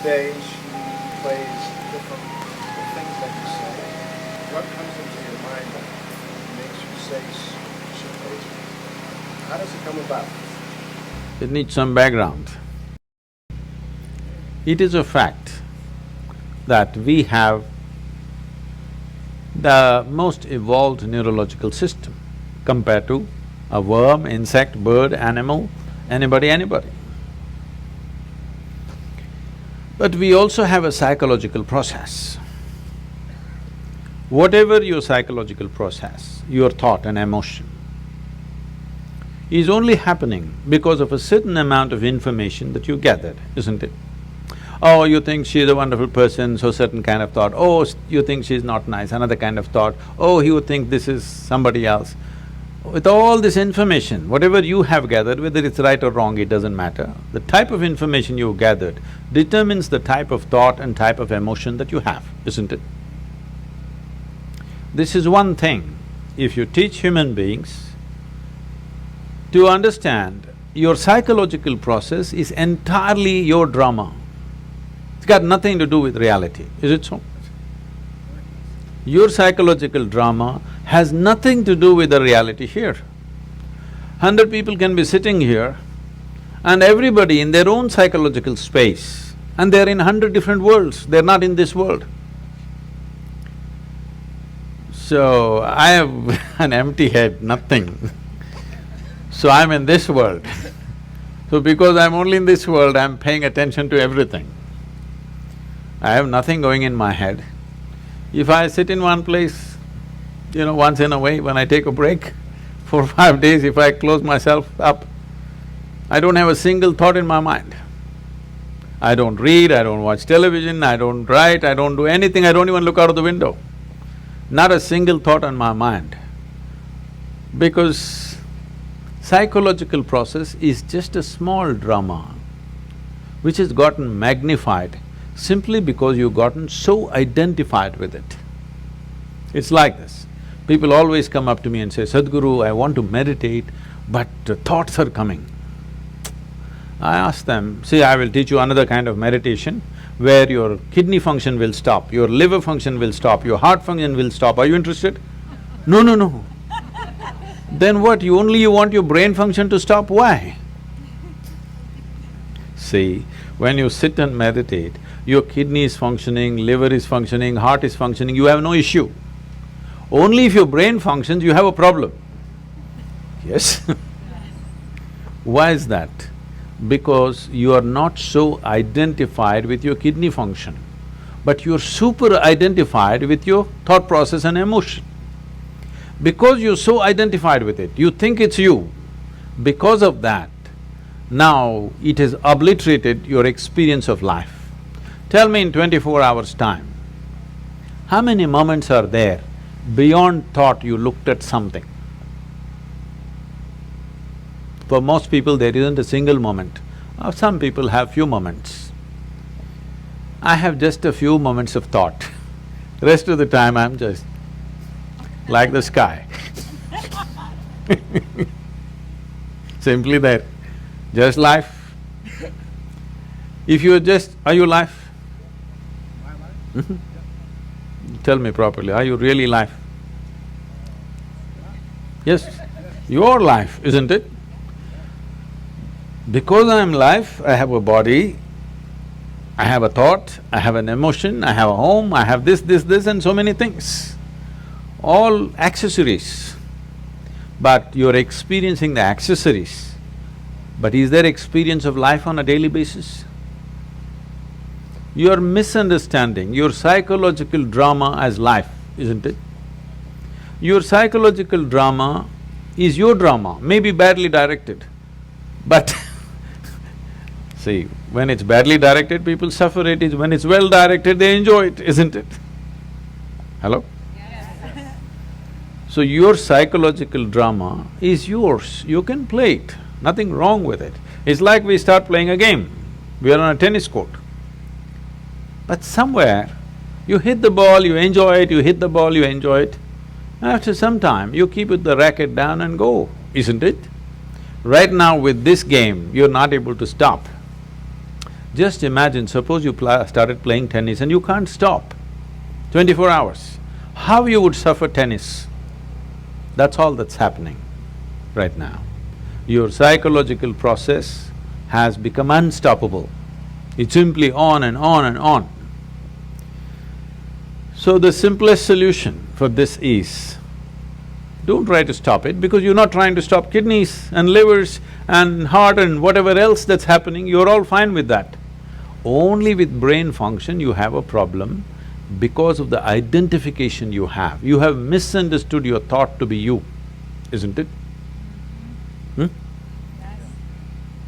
day she plays different the things that you say. What comes into your mind that makes you say she plays? How does it come about? It needs some background. It is a fact that we have the most evolved neurological system compared to a worm, insect, bird, animal, anybody. But we also have a psychological process. Whatever your psychological process, your thought and emotion, is only happening because of a certain amount of information that you gathered, isn't it? Oh, you think she's a wonderful person, so certain kind of thought. Oh, you think she's not nice, another kind of thought. Oh, you think this is somebody else. With all this information, whatever you have gathered, whether it's right or wrong, it doesn't matter. The type of information you gathered determines the type of thought and type of emotion that you have, isn't it? This is one thing. If you teach human beings to understand, your psychological process is entirely your drama. It's got nothing to do with reality, is it so? Your psychological drama has nothing to do with the reality here. 100 people can be sitting here and everybody in their own psychological space, and they're in 100 different worlds, they're not in this world. So, I have an empty head, nothing. So I'm in this world. So because I'm only in this world, I'm paying attention to everything. I have nothing going in my head. If I sit in one place, once in a way, when I take a break, 4 or 5 days, if I close myself up, I don't have a single thought in my mind. I don't read, I don't watch television, I don't write, I don't do anything, I don't even look out of the window. Not a single thought on my mind. Because psychological process is just a small drama which has gotten magnified simply because you've gotten so identified with it. It's like this. People always come up to me and say, Sadhguru, I want to meditate, but thoughts are coming. I ask them, see, I will teach you another kind of meditation where your kidney function will stop, your liver function will stop, your heart function will stop. Are you interested? No. Then what, you want your brain function to stop? Why? See, when you sit and meditate, your kidney is functioning, liver is functioning, heart is functioning, you have no issue. Only if your brain functions, you have a problem. Yes? Why is that? Because you are not so identified with your kidney function, but you're super identified with your thought process and emotion. Because you're so identified with it, you think it's you. Because of that, now it has obliterated your experience of life. Tell me in 24 hours' time, how many moments are there beyond thought you looked at something? For most people, there isn't a single moment. Some people have few moments. I have just a few moments of thought. Rest of the time, I'm just like the sky. Simply there, just life. If you're just… are you life? Tell me properly, are you really life? Yes, your life, isn't it? Because I am life, I have a body, I have a thought, I have an emotion, I have a home, I have this and so many things. All accessories. But you're experiencing the accessories. But is there experience of life on a daily basis? You're misunderstanding your psychological drama as life, isn't it? Your psychological drama is your drama, maybe badly directed, but see, when it's badly directed, people suffer it, when it's well directed, they enjoy it, isn't it? Hello? Yes. So your psychological drama is yours, you can play it, nothing wrong with it. It's like we start playing a game, we are on a tennis court. But somewhere, you hit the ball, you enjoy it, you hit the ball, you enjoy it. After some time, you keep the racket down and go, isn't it? Right now with this game, you're not able to stop. Just imagine, suppose you started playing tennis and you can't stop 24 hours. How you would suffer tennis? That's all that's happening right now. Your psychological process has become unstoppable. It's simply on and on and on. So the simplest solution for this is, don't try to stop it because you're not trying to stop kidneys and livers and heart and whatever else that's happening, you're all fine with that. Only with brain function you have a problem because of the identification you have. You have misunderstood your thought to be you, isn't it?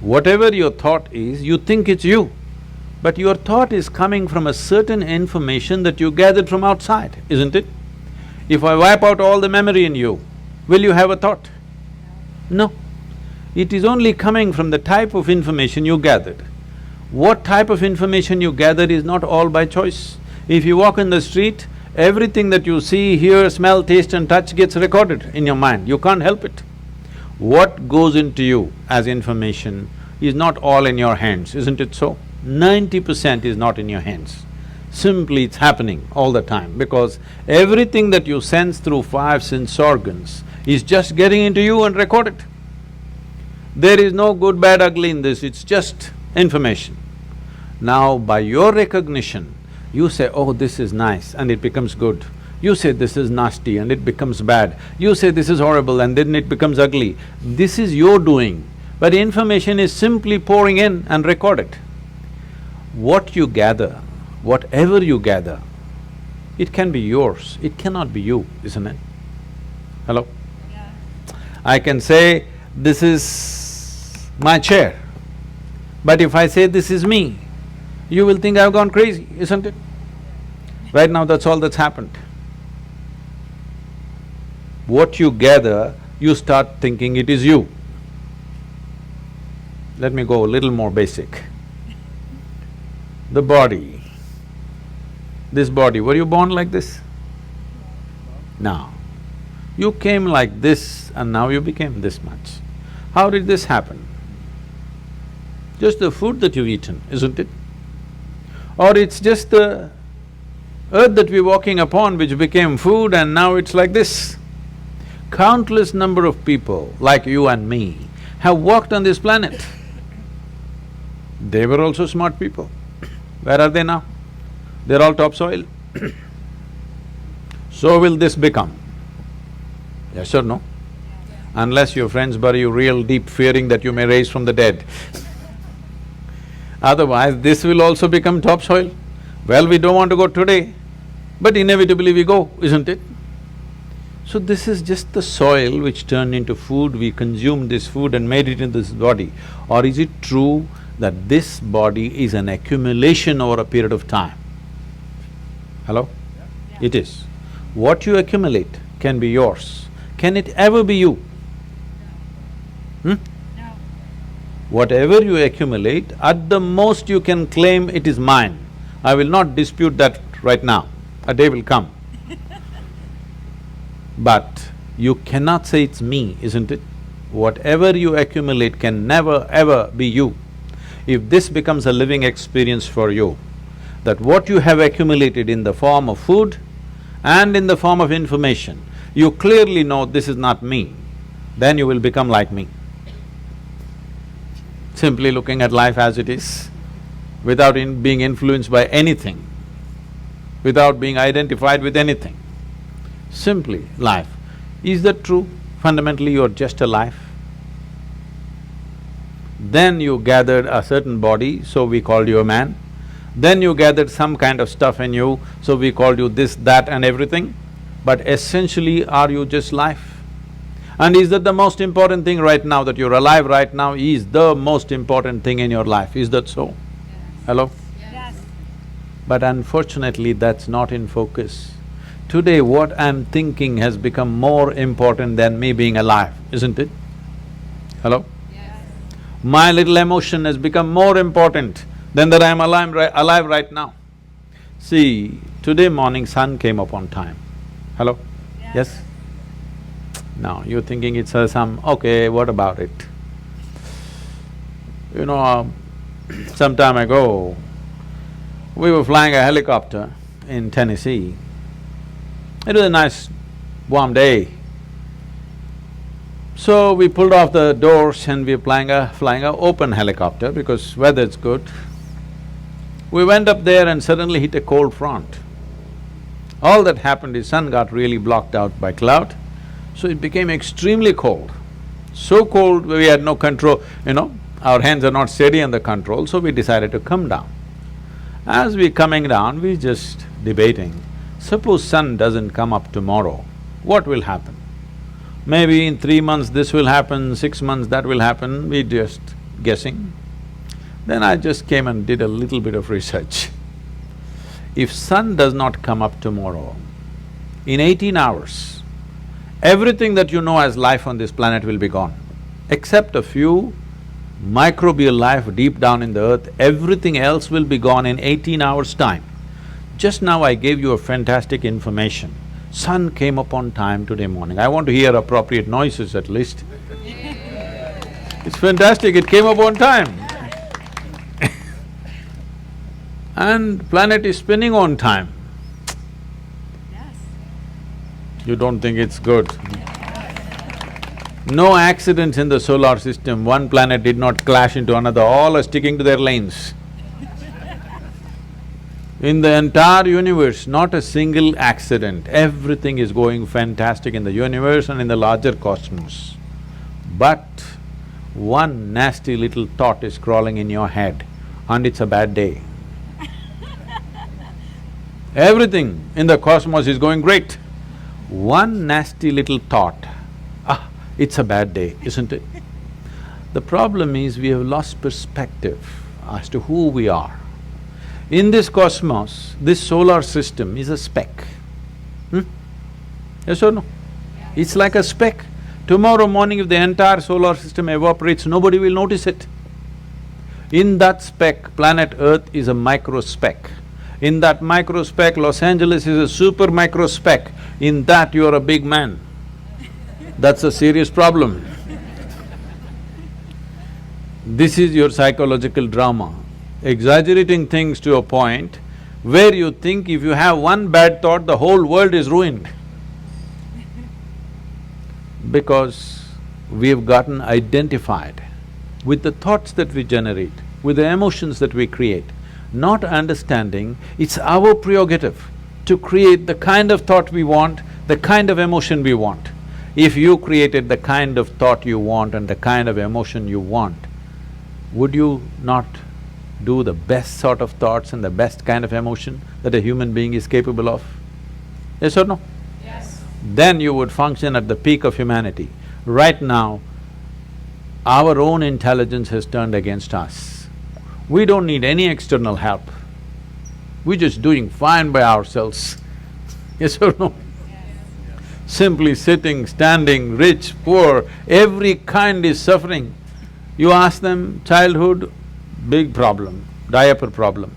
Whatever your thought is, you think it's you, but your thought is coming from a certain information that you gathered from outside, isn't it? If I wipe out all the memory in you, will you have a thought? No. It is only coming from the type of information you gathered. What type of information you gather is not all by choice. If you walk in the street, everything that you see, hear, smell, taste and touch gets recorded in your mind, you can't help it. What goes into you as information is not all in your hands, isn't it so? 90% is not in your hands. Simply it's happening all the time because everything that you sense through five sense organs is just getting into you and recorded. There is no good, bad, ugly in this, it's just information. Now by your recognition, you say, oh, this is nice and it becomes good. You say this is nasty and it becomes bad. You say this is horrible and then it becomes ugly. This is your doing, but information is simply pouring in and recorded. What you gather, whatever you gather, it can be yours, it cannot be you, isn't it? Hello? Yeah. I can say, this is my chair, but if I say this is me, you will think I've gone crazy, isn't it? Right now that's all that's happened. What you gather, you start thinking it is you. Let me go a little more basic. The body, this body, were you born like this? No. You came like this and now you became this much. How did this happen? Just the food that you've eaten, isn't it? Or it's just the earth that we're walking upon which became food and now it's like this. Countless number of people like you and me have walked on this planet. They were also smart people. Where are they now? They're all topsoil. So will this become? Yes or no? Unless your friends bury you real deep, fearing that you may rise from the dead. Otherwise, this will also become topsoil. Well, we don't want to go today, but inevitably we go, isn't it? So this is just the soil which turned into food, we consumed this food and made it into this body. Or is it true that this body is an accumulation over a period of time? Hello? Yeah. It is. What you accumulate can be yours. Can it ever be you? No. Whatever you accumulate, at the most you can claim it is mine. I will not dispute that right now, a day will come. But you cannot say it's me, isn't it? Whatever you accumulate can never ever be you. If this becomes a living experience for you, that what you have accumulated in the form of food and in the form of information, you clearly know this is not me, then you will become like me. Simply looking at life as it is, without being influenced by anything, without being identified with anything. Simply life. Is that true? Fundamentally you're just a life. Then you gathered a certain body, so we called you a man. Then you gathered some kind of stuff in you, so we called you this, that and everything. But essentially, are you just life? And is that the most important thing right now, that you're alive right now is the most important thing in your life, is that so? Yes. Hello? Yes. But unfortunately, that's not in focus. Today, what I'm thinking has become more important than me being alive, isn't it? Hello? Yes. My little emotion has become more important than that I'm alive right now. See, today morning sun came up on time. Hello? Yes? Now, you're thinking it's some… okay, what about it? You know, Some time ago, we were flying a helicopter in Tennessee. It was a nice warm day. So we pulled off the doors and we were flying a open helicopter because weather's good. We went up there and suddenly hit a cold front. All that happened is sun got really blocked out by cloud, so it became extremely cold. So cold we had no control, our hands are not steady on the control, so we decided to come down. As we coming down, we just debating, suppose sun doesn't come up tomorrow, what will happen? Maybe in 3 months this will happen, 6 months that will happen, we just guessing. Then I just came and did a little bit of research. If sun does not come up tomorrow, in 18 hours, everything that you know as life on this planet will be gone. Except a few microbial life deep down in the earth, everything else will be gone in 18 hours' time. Just now I gave you a fantastic information. Sun came up on time today morning. I want to hear appropriate noises at least. It's fantastic, it came up on time. And planet is spinning on time. Yes. You don't think it's good? No accidents in the solar system, one planet did not clash into another, all are sticking to their lanes. In the entire universe, not a single accident, everything is going fantastic in the universe and in the larger cosmos. But one nasty little thought is crawling in your head and it's a bad day. Everything in the cosmos is going great. One nasty little thought, it's a bad day, isn't it? The problem is we have lost perspective as to who we are. In this cosmos, this solar system is a speck. Yes or no? It's like a speck. Tomorrow morning if the entire solar system evaporates, nobody will notice it. In that speck, planet Earth is a micro speck. In that micro speck, Los Angeles is a super micro speck. In that, you are a big man. That's a serious problem. This is your psychological drama, exaggerating things to a point where you think if you have one bad thought, the whole world is ruined. Because we have gotten identified with the thoughts that we generate, with the emotions that we create, not understanding it's our prerogative to create the kind of thought we want, the kind of emotion we want. If you created the kind of thought you want and the kind of emotion you want, would you not do the best sort of thoughts and the best kind of emotion that a human being is capable of? Yes or no? Yes. Then you would function at the peak of humanity. Right now, our own intelligence has turned against us. We don't need any external help. We're just doing fine by ourselves. Yes or no? Yes. Simply sitting, standing, rich, poor, every kind is suffering. You ask them, childhood, big problem, diaper problem.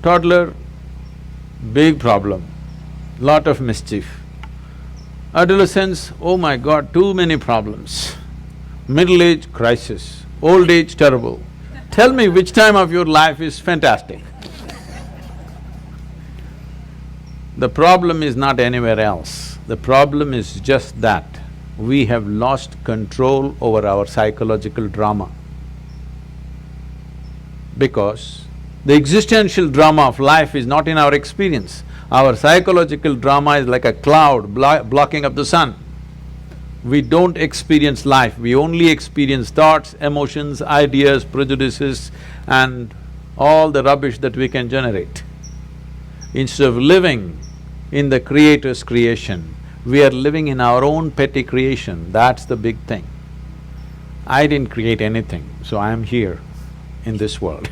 Toddler, big problem, lot of mischief. Adolescence, oh my God, too many problems. Middle age, crisis. Old age, terrible. Tell me which time of your life is fantastic. The problem is not anywhere else. The problem is just that we have lost control over our psychological drama. Because the existential drama of life is not in our experience. Our psychological drama is like a cloud blocking up the sun. We don't experience life, we only experience thoughts, emotions, ideas, prejudices and all the rubbish that we can generate. Instead of living in the Creator's creation, we are living in our own petty creation, that's the big thing. I didn't create anything, so I am here in this world.